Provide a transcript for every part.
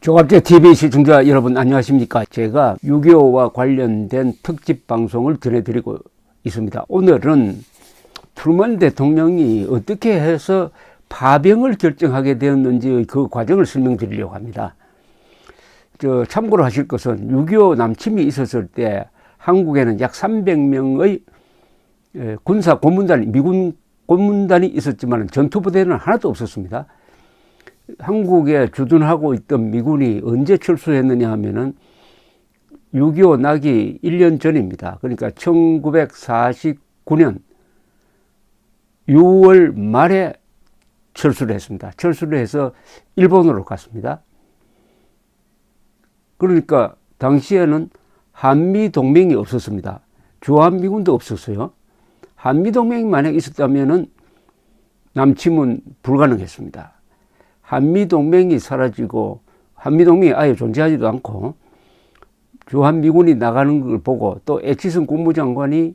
조갑제 TV 시청자 여러분 안녕하십니까. 제가 6.25와 관련된 특집 방송을 전해드리고 있습니다. 오늘은 트루먼 대통령이 어떻게 해서 파병을 결정하게 되었는지 그 과정을 설명드리려고 합니다. 참고로 하실 것은 6.25 남침이 있었을 때 한국에는 약 300명의 군사 고문단이, 미군 고문단이 있었지만 전투부대는 하나도 없었습니다. 한국에 주둔하고 있던 미군이 언제 철수했느냐 하면은 6.25 나기 1년 전입니다. 그러니까 1949년 6월 말에 철수를 했습니다. 철수를 해서 일본으로 갔습니다. 그러니까 당시에는 한미동맹이 없었습니다. 주한미군도 없었어요. 한미동맹이 만약 있었다면은 남침은 불가능했습니다. 한미동맹이 사라지고 한미동맹이 아예 존재하지도 않고 주한미군이 나가는 걸 보고 또 애치슨 국무장관이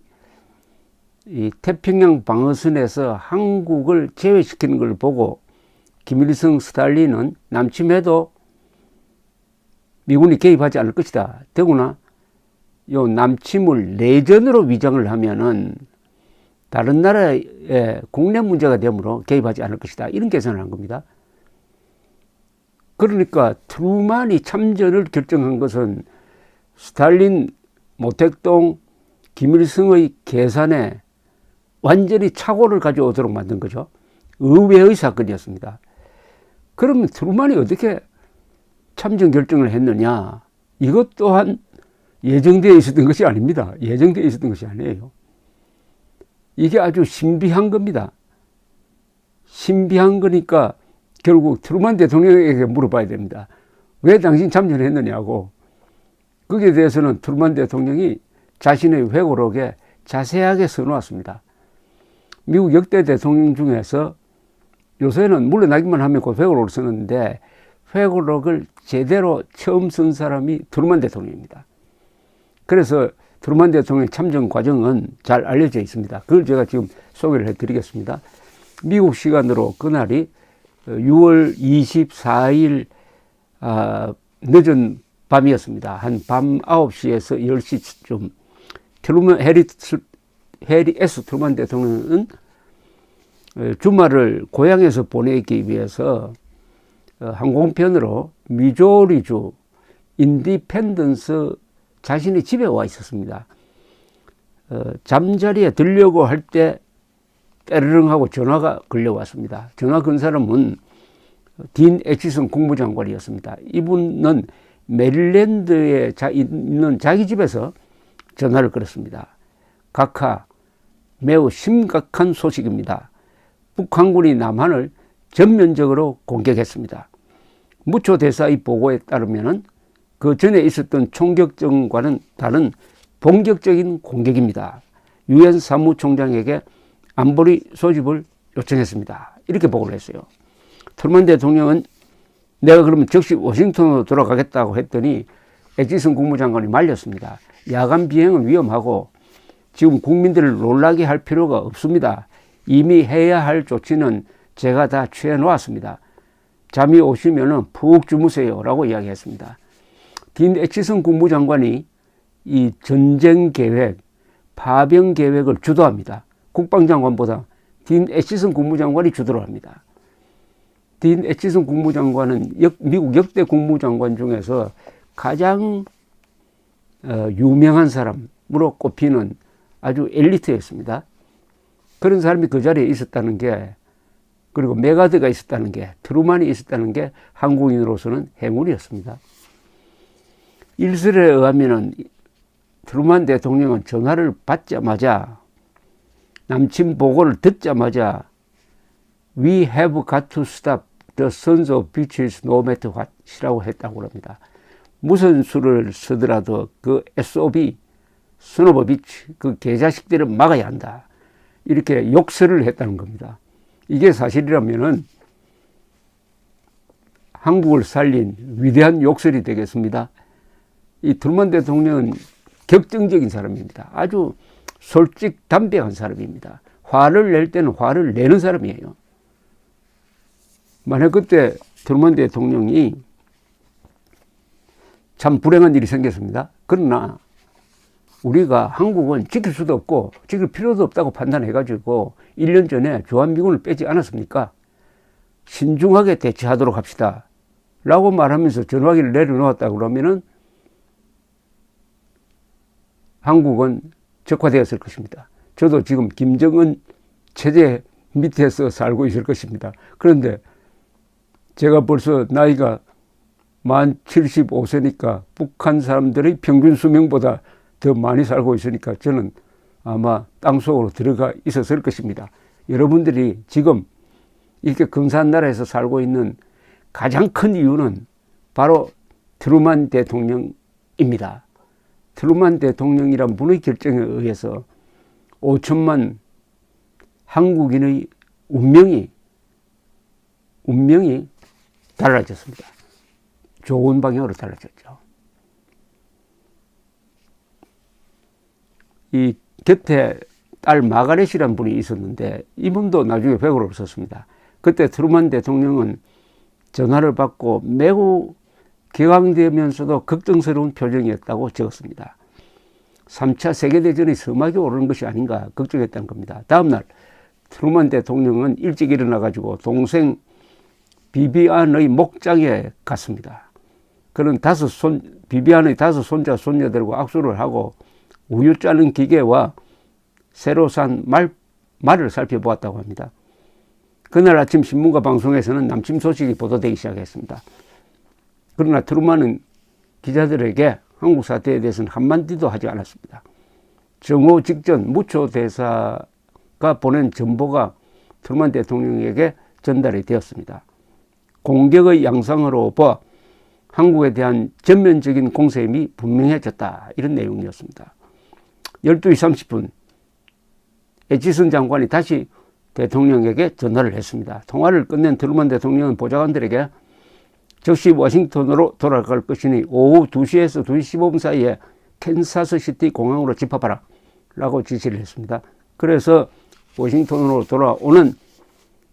이 태평양 방어선에서 한국을 제외시키는 걸 보고 김일성, 스탈린은 남침해도 미군이 개입하지 않을 것이다. 더구나 요 남침을 내전으로 위장을 하면은 다른 나라의 국내 문제가 되므로 개입하지 않을 것이다. 이런 계산을 한 겁니다. 그러니까 트루먼이 참전을 결정한 것은 스탈린, 모택동, 김일성의 계산에 완전히 착오를 가져오도록 만든 거죠. 의외의 사건이었습니다. 그러면 트루먼이 어떻게 참전 결정을 했느냐? 이것 또한 예정되어 있었던 것이 아닙니다. 예정되어 있었던 것이 아니에요. 이게 아주 신비한 겁니다. 신비한 거니까 결국 트루먼 대통령에게 물어봐야 됩니다. 왜 당신 참전했느냐고. 거기에 대해서는 트루먼 대통령이 자신의 회고록에 자세하게 써놓았습니다. 미국 역대 대통령 중에서 요새는 물러나기만 하면 그 회고록을 쓰는데 회고록을 제대로 처음 쓴 사람이 트루먼 대통령입니다. 그래서 트루먼 대통령의 참전 과정은 잘 알려져 있습니다. 그걸 제가 지금 소개를 해드리겠습니다. 미국 시간으로 그날이 6월 24일 늦은 밤이었습니다. 한 밤 9시에서 10시쯤 해리 S. 트루먼 대통령은 주말을 고향에서 보내기 위해서 항공편으로 미조리주 인디펜던스 자신의 집에 와 있었습니다. 잠자리에 들려고 할 때 때르릉 하고 전화가 걸려왔습니다. 전화 건 사람은 딘 애치슨 국무장관이었습니다. 이분은 메릴랜드에 있는 자기 집에서 전화를 걸었습니다. 각하, 매우 심각한 소식입니다. 북한군이 남한을 전면적으로 공격했습니다. 무초 대사의 보고에 따르면 그 전에 있었던 총격전과는 다른 본격적인 공격입니다. 유엔 사무총장에게 안보리 소집을 요청했습니다. 이렇게 보고를 했어요. 트루먼 대통령은 내가 그러면 즉시 워싱턴으로 돌아가겠다고 했더니 애치슨 국무장관이 말렸습니다. 야간 비행은 위험하고 지금 국민들을 놀라게 할 필요가 없습니다. 이미 해야 할 조치는 제가 다 취해 놓았습니다. 잠이 오시면 푹 주무세요 라고 이야기했습니다. 딘 애치슨 국무장관이 이 전쟁 계획, 파병 계획을 주도합니다. 국방장관보다 딘 애치슨 국무장관이 주도를 합니다. 딘 애치슨 국무장관은 미국 역대 국무장관 중에서 가장 유명한 사람으로 꼽히는 아주 엘리트였습니다. 그런 사람이 그 자리에 있었다는 게, 그리고 메가드가 있었다는 게, 트루먼이 있었다는 게 한국인으로서는 행운이었습니다. 일설에 의하면 트루먼 대통령은 전화를 받자마자, 남침 보고를 듣자마자 We have got to stop the sons of bitches no matter what 이라고 했다고 합니다. 무슨 수를 쓰더라도 그 SOB, son of a bitch, 그 개자식들을 막아야 한다. 이렇게 욕설을 했다는 겁니다. 이게 사실이라면은 한국을 살린 위대한 욕설이 되겠습니다. 이 트루먼 대통령은 격정적인 사람입니다. 아주 솔직담백한 사람입니다. 화를 낼 때는 화를 내는 사람이에요. 만약 그때 트루먼 대통령이 참 불행한 일이 생겼습니다. 그러나 우리가 한국은 지킬 수도 없고 지킬 필요도 없다고 판단해가지고 1년 전에 주한미군을 빼지 않았습니까? 신중하게 대처하도록 합시다 라고 말하면서 전화기를 내려놓았다 그러면은 한국은 적화되었을 것입니다. 저도 지금 김정은 체제 밑에서 살고 있을 것입니다. 그런데 제가 벌써 나이가 만 75세니까 북한 사람들의 평균 수명보다 더 많이 살고 있으니까 저는 아마 땅속으로 들어가 있었을 것입니다. 여러분들이 지금 이렇게 근사한 나라에서 살고 있는 가장 큰 이유는 바로 트루만 대통령입니다. 트루만 대통령이란 분의 결정에 의해서 5천만 한국인의 운명이 달라졌습니다. 좋은 방향으로 달라졌죠. 이 곁에 딸 마가렛이라는 분이 있었는데 이분도 나중에 백으로 썼습니다. 그때 트루만 대통령은 전화를 받고 매우 격앙되면서도 걱정스러운 표정이었다고 적었습니다. 3차 세계대전의 서막이 오르는 것이 아닌가 걱정했다는 겁니다. 다음날 트루만 대통령은 일찍 일어나가지고 동생 비비안의 목장에 갔습니다. 그는 비비안의 5 손자, 손녀들과 악수를 하고 우유 짜는 기계와 새로 산 말을 살펴보았다고 합니다. 그날 아침 신문과 방송에서는 남침 소식이 보도되기 시작했습니다. 그러나 트루만은 기자들에게 한국 사태에 대해서는 한마디도 하지 않았습니다. 정오 직전 무초 대사가 보낸 전보가 트루만 대통령에게 전달이 되었습니다. 공격의 양상으로 봐 한국에 대한 전면적인 공세임이 분명해졌다. 이런 내용이었습니다. 12시 30분 에치슨 장관이 다시 대통령에게 전화를 했습니다. 통화를 끝낸 트루만 대통령은 보좌관들에게 즉시 워싱턴으로 돌아갈 것이니 오후 2시에서 2시 15분 사이에 캔사스시티 공항으로 집합하라 라고 지시를 했습니다. 그래서 워싱턴으로 돌아오는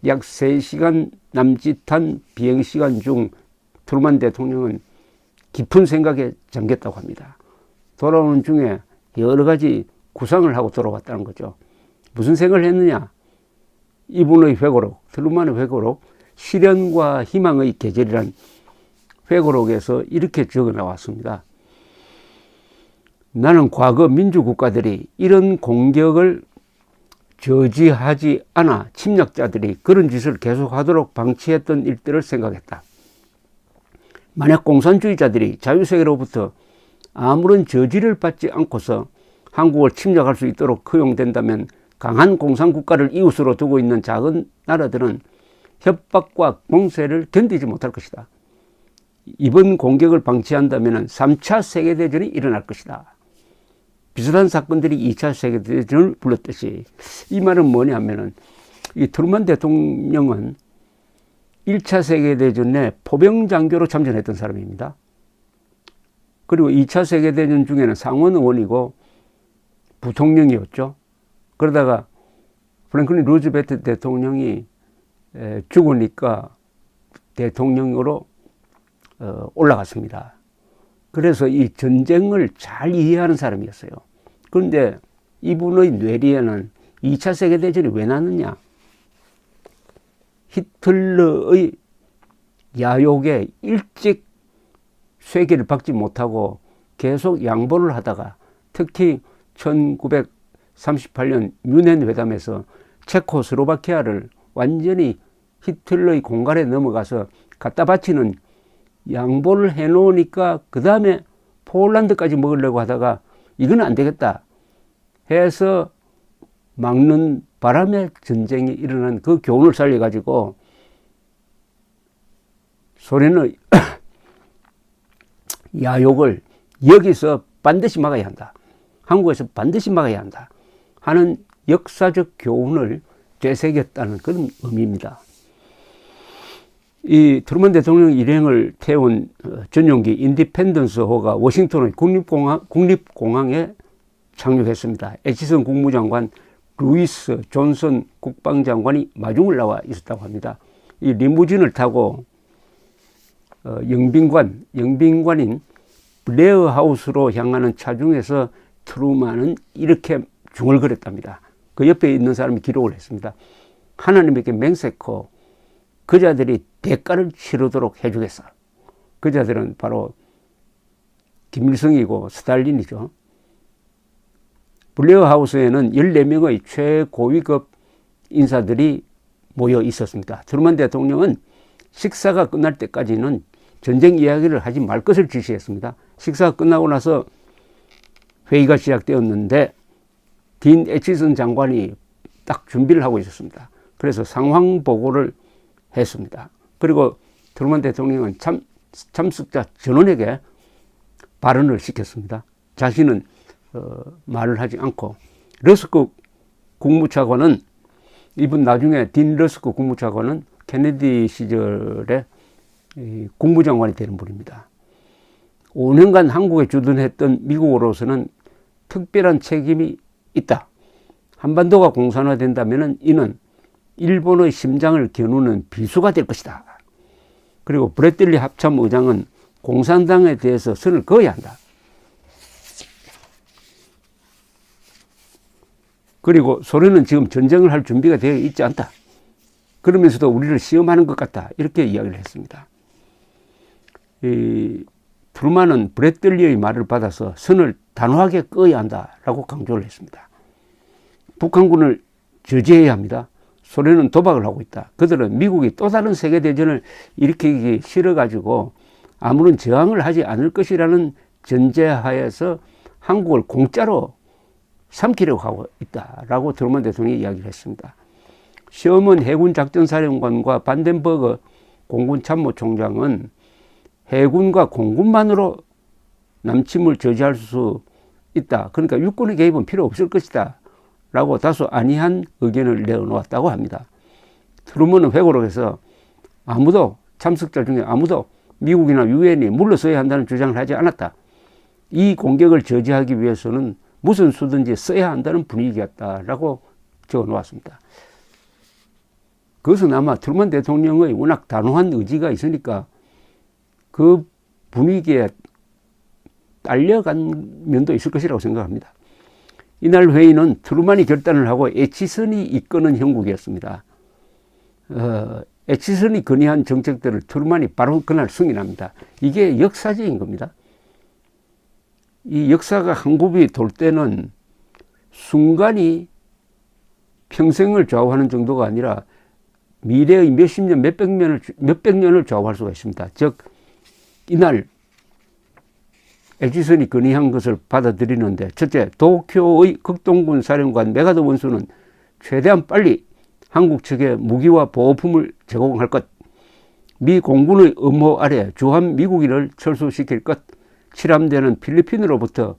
약 3시간 남짓한 비행시간 중 트루만 대통령은 깊은 생각에 잠겼다고 합니다. 돌아오는 중에 여러 가지 구상을 하고 돌아왔다는 거죠. 무슨 생각을 했느냐? 이분의 회고록, 트루만의 회고록, 시련과 희망의 계절이란 회고록에서 이렇게 적어 나왔습니다. 나는 과거 민주국가들이 이런 공격을 저지하지 않아 침략자들이 그런 짓을 계속하도록 방치했던 일들을 생각했다. 만약 공산주의자들이 자유세계로부터 아무런 저지를 받지 않고서 한국을 침략할 수 있도록 허용된다면 강한 공산국가를 이웃으로 두고 있는 작은 나라들은 협박과 공세를 견디지 못할 것이다. 이번 공격을 방치한다면 3차 세계대전이 일어날 것이다. 비슷한 사건들이 2차 세계대전을 불렀듯이 이 말은 뭐냐면은 이 트루만 대통령은 1차 세계대전에 포병장교로 참전했던 사람입니다. 그리고 2차 세계대전 중에는 상원 의원이고 부통령이었죠. 그러다가 프랭클린 루즈벨트 대통령이 죽으니까 대통령으로 올라갔습니다. 그래서 이 전쟁을 잘 이해하는 사람이었어요. 그런데 이분의 뇌리에는 2차 세계대전이 왜 났느냐? 히틀러의 야욕에 일찍 쇠기를 박지 못하고 계속 양보를 하다가 특히 1938년 뮌헨 회담에서 체코슬로바키아를 완전히 히틀러의 공갈에 넘어가서 갖다 바치는 양보를 해놓으니까 그 다음에 폴란드까지 먹으려고 하다가 이건 안 되겠다 해서 막는 바람에 전쟁이 일어난 그 교훈을 살려가지고 소련의 야욕을 여기서 반드시 막아야 한다. 한국에서 반드시 막아야 한다 하는 역사적 교훈을 되새겼다는 그런 의미입니다. 이 트루만 대통령 일행을 태운 전용기 인디펜던스호가 워싱턴의 국립공항에 착륙했습니다. 에치슨 국무장관, 루이스 존슨 국방장관이 마중을 나와 있었다고 합니다. 이 리무진을 타고 영빈관인 블레어 하우스로 향하는 차중에서 트루만은 이렇게 중얼거렸답니다. 그 옆에 있는 사람이 기록을 했습니다. 하나님에게 맹세코 그자들이 대가를 치르도록 해주겠어. 그자들은 바로 김일성이고 스탈린이죠. 블레어 하우스에는 14명의 최고위급 인사들이 모여 있었습니다. 트루먼 대통령은 식사가 끝날 때까지는 전쟁 이야기를 하지 말 것을 지시했습니다. 식사가 끝나고 나서 회의가 시작되었는데 딘 애치슨 장관이 딱 준비를 하고 있었습니다. 그래서 상황 보고를 했습니다. 그리고 트루먼 대통령은 참석자 전원에게 발언을 시켰습니다. 자신은 말을 하지 않고 러스크 국무차관은 이분 나중에 딘 러스크 국무차관은 케네디 시절에 국무장관이 되는 분입니다. 5년간 한국에 주둔했던 미국으로서는 특별한 책임이 있다. 한반도가 공산화된다면 이는 일본의 심장을 겨누는 비수가 될 것이다. 그리고 브래들리 합참의장은 공산당에 대해서 선을 그어야 한다. 그리고 소련은 지금 전쟁을 할 준비가 되어 있지 않다. 그러면서도 우리를 시험하는 것 같다. 이렇게 이야기를 했습니다. 트루만은 브래들리의 말을 받아서 선을 단호하게 그어야 한다라고 강조를 했습니다. 북한군을 저지해야 합니다. 소련은 도박을 하고 있다. 그들은 미국이 또 다른 세계대전을 일으키기 싫어가지고 아무런 저항을 하지 않을 것이라는 전제하에서 한국을 공짜로 삼키려고 하고 있다라고 트루먼 대통령이 이야기를 했습니다. 셔먼 해군작전사령관과 반덴버그 공군참모총장은 해군과 공군만으로 남침을 저지할 수 있다. 그러니까 육군의 개입은 필요 없을 것이다. 라고 다소 안이한 의견을 내어놓았다고 합니다. 트루먼은 회고록에서 아무도 참석자 중에 아무도 미국이나 유엔이 물러서야 한다는 주장을 하지 않았다. 이 공격을 저지하기 위해서는 무슨 수든지 써야 한다는 분위기였다라고 적어놓았습니다. 그것은 아마 트루먼 대통령의 워낙 단호한 의지가 있으니까 그 분위기에 딸려간 면도 있을 것이라고 생각합니다. 이날 회의는 트루만이 결단을 하고 애치선이 이끄는 형국이었습니다. 애치선이 건의한 정책들을 트루만이 바로 그날 승인합니다. 이게 역사적인 겁니다. 이 역사가 한 곱이 돌 때는 순간이 평생을 좌우하는 정도가 아니라 미래의 몇십 년, 몇백 년을 좌우할 수가 있습니다. 즉 이날 애치선이 건의한 것을 받아들이는데 첫째, 도쿄의 극동군 사령관 메가더 원수는 최대한 빨리 한국 측에 무기와 보호품을 제공할 것, 미 공군의 음호 아래 주한 미국인을 철수시킬 것, 칠함대는 필리핀으로부터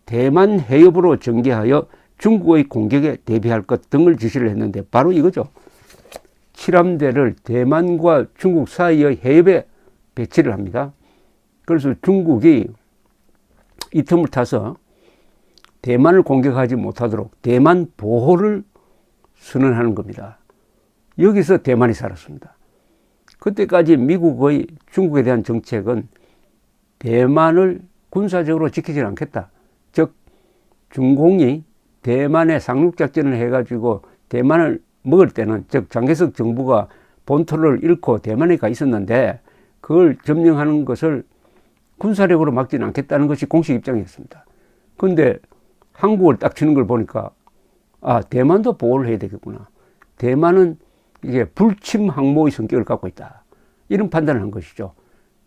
대만 해협으로 전개하여 중국의 공격에 대비할 것 등을 지시를 했는데 바로 이거죠. 칠함대를 대만과 중국 사이의 해협에 배치를 합니다. 그래서 중국이 이 틈을 타서 대만을 공격하지 못하도록 대만 보호를 선언하는 겁니다. 여기서 대만이 살았습니다. 그때까지 미국의 중국에 대한 정책은 대만을 군사적으로 지키지 않겠다. 즉 중공이 대만에 상륙작전을 해가지고 대만을 먹을 때는 즉 장개석 정부가 본토를 잃고 대만에 가 있었는데 그걸 점령하는 것을 군사력으로 막지는 않겠다는 것이 공식 입장이었습니다. 그런데 한국을 딱 치는 걸 보니까 아, 대만도 보호를 해야 되겠구나. 대만은 이게 불침 항모의 성격을 갖고 있다. 이런 판단을 한 것이죠.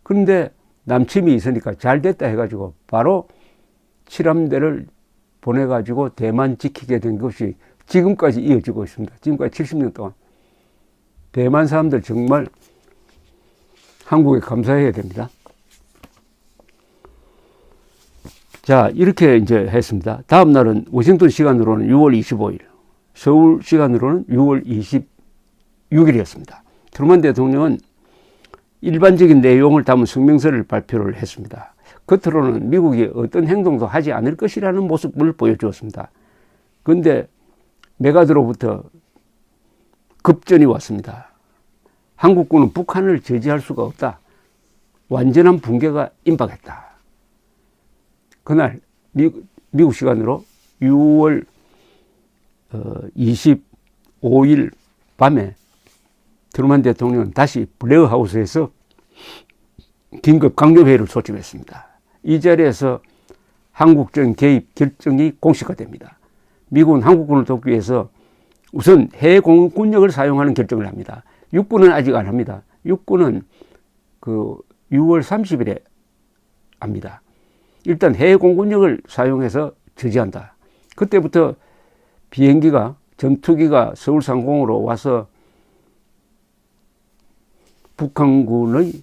그런데 남침이 있으니까 잘 됐다 해가지고 바로 칠함대를 보내가지고 대만 지키게 된 것이 지금까지 이어지고 있습니다. 지금까지 70년 동안. 대만 사람들 정말 한국에 감사해야 됩니다. 자, 이렇게 이제 했습니다. 다음 날은 워싱턴 시간으로는 6월 25일, 서울 시간으로는 6월 26일이었습니다. 트루먼 대통령은 일반적인 내용을 담은 성명서를 발표를 했습니다. 겉으로는 미국이 어떤 행동도 하지 않을 것이라는 모습을 보여주었습니다. 그런데 메가더로부터 급전이 왔습니다. 한국군은 북한을 저지할 수가 없다. 완전한 붕괴가 임박했다. 그날 미국 시간으로 6월 25일 밤에 트루먼 대통령은 다시 블레어하우스에서 긴급 강조회의를 소집했습니다. 이 자리에서 한국전 개입 결정이 공식화됩니다. 미국은 한국군을 돕기 위해서 우선 해외 공군력을 사용하는 결정을 합니다. 육군은 아직 안 합니다. 육군은 그 6월 30일에 합니다. 일단 해외 공군력을 사용해서 저지한다. 그때부터 비행기가 전투기가 서울 상공으로 와서 북한군의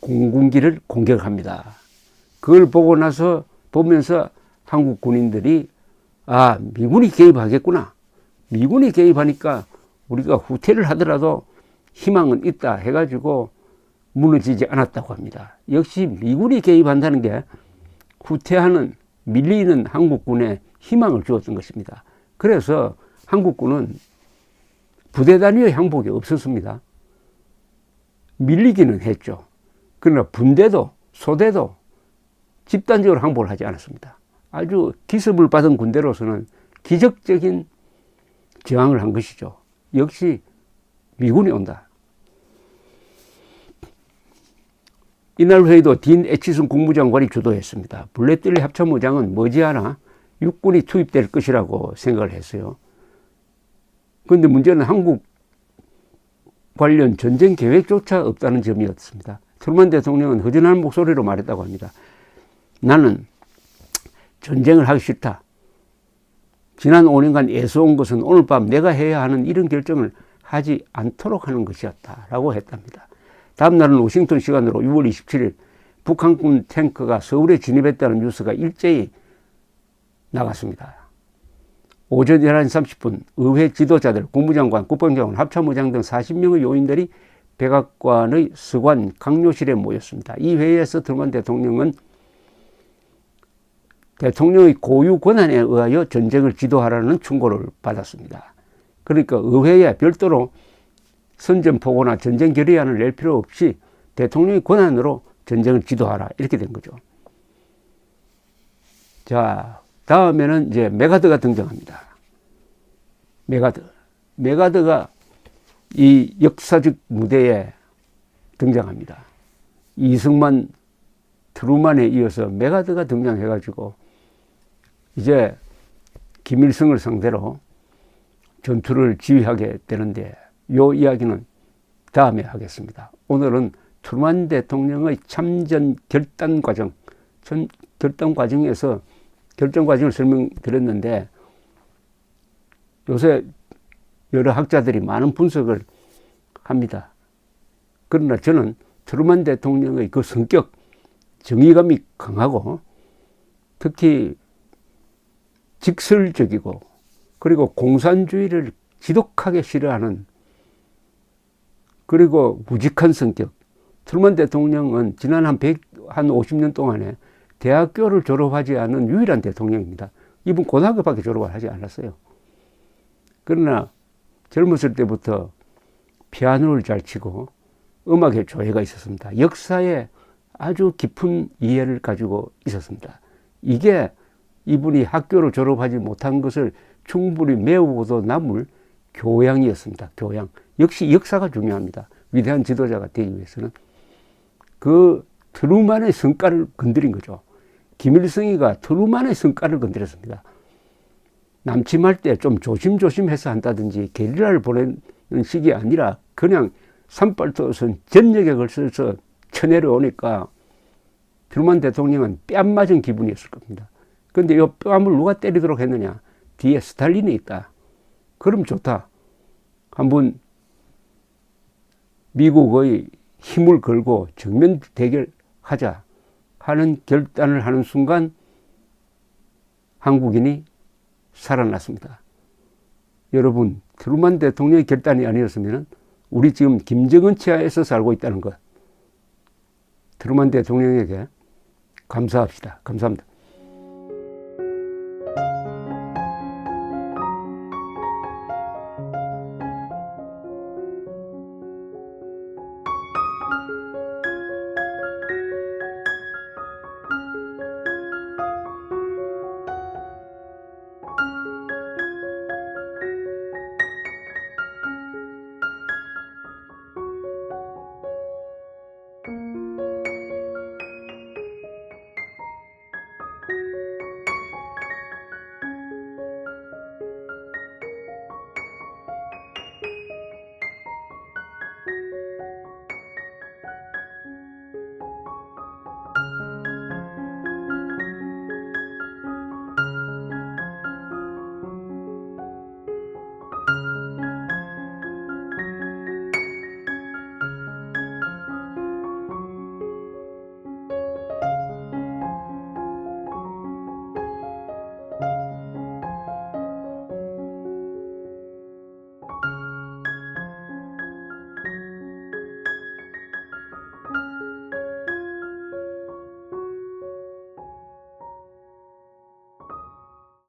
공군기를 공격합니다. 그걸 보고 나서 보면서 한국 군인들이 아, 미군이 개입하겠구나. 미군이 개입하니까 우리가 후퇴를 하더라도 희망은 있다 해가지고 무너지지 않았다고 합니다. 역시 미군이 개입한다는 게 후퇴하는 밀리는 한국군에 희망을 주었던 것입니다. 그래서 한국군은 부대 단위의 항복이 없었습니다. 밀리기는 했죠. 그러나 분대도 소대도 집단적으로 항복을 하지 않았습니다. 아주 기습을 받은 군대로서는 기적적인 저항을 한 것이죠. 역시 미군이 온다. 이날 회의도 딘 애치슨 국무장관이 주도했습니다. 블래들리 합참의장은 머지않아 육군이 투입될 것이라고 생각을 했어요. 그런데 문제는 한국 관련 전쟁 계획조차 없다는 점이었습니다. 트루먼 대통령은 허전한 목소리로 말했다고 합니다. 나는 전쟁을 하기 싫다. 지난 5년간 애써온 것은 오늘 밤 내가 해야 하는 이런 결정을 하지 않도록 하는 것이었다 라고 했답니다. 다음 날은 워싱턴 시간으로 6월 27일 북한군 탱크가 서울에 진입했다는 뉴스가 일제히 나갔습니다. 오전 11시 30분 의회 지도자들, 국무장관, 국방장관, 합참의장 등 40명의 요인들이 백악관의 서관 강요실에 모였습니다. 이 회의에서 트루먼 대통령은 대통령의 고유 권한에 의하여 전쟁을 지도하라는 충고를 받았습니다. 그러니까 의회에 별도로 선전포고나 전쟁 결의안을 낼 필요 없이 대통령의 권한으로 전쟁을 지도하라 이렇게 된 거죠. 자, 다음에는 이제 메가드가 등장합니다. 메가드가 이 역사적 무대에 등장합니다. 이승만, 트루먼에 이어서 메가드가 등장해가지고 이제 김일성을 상대로 전투를 지휘하게 되는데 이 이야기는 다음에 하겠습니다. 오늘은 트루먼 대통령의 참전 결단 과정, 결단 과정에서 결정 과정을 설명드렸는데 요새 여러 학자들이 많은 분석을 합니다. 그러나 저는 트루먼 대통령의 그 성격, 정의감이 강하고 특히 직설적이고 그리고 공산주의를 지독하게 싫어하는 그리고 우직한 성격. 트루먼 대통령은 지난 한 50년 동안에 대학교를 졸업하지 않은 유일한 대통령입니다. 이분 고등학교밖에 졸업을 하지 않았어요. 그러나 젊었을 때부터 피아노를 잘 치고 음악에 조예가 있었습니다. 역사에 아주 깊은 이해를 가지고 있었습니다. 이게 이분이 학교를 졸업하지 못한 것을 충분히 메우고도 남을 교양이었습니다. 교양. 역시 역사가 중요합니다. 위대한 지도자가 되기 위해서는. 그 트루먼의 성과를 건드린 거죠. 김일성이가 트루먼의 성과를 건드렸습니다. 남침할 때 좀 조심조심해서 한다든지 게릴라를 보내는 식이 아니라 그냥 산발도선 전역에 걸쳐서 쳐내려오니까 트루먼 대통령은 뺨 맞은 기분이었을 겁니다. 그런데 이 뺨을 누가 때리도록 했느냐? 뒤에 스탈린이 있다. 그럼 좋다. 한번 미국의 힘을 걸고 정면 대결하자 하는 결단을 하는 순간 한국인이 살아났습니다. 여러분, 트루먼 대통령의 결단이 아니었으면 우리 지금 김정은 치하에서 살고 있다는 것. 트루먼 대통령에게 감사합시다. 감사합니다.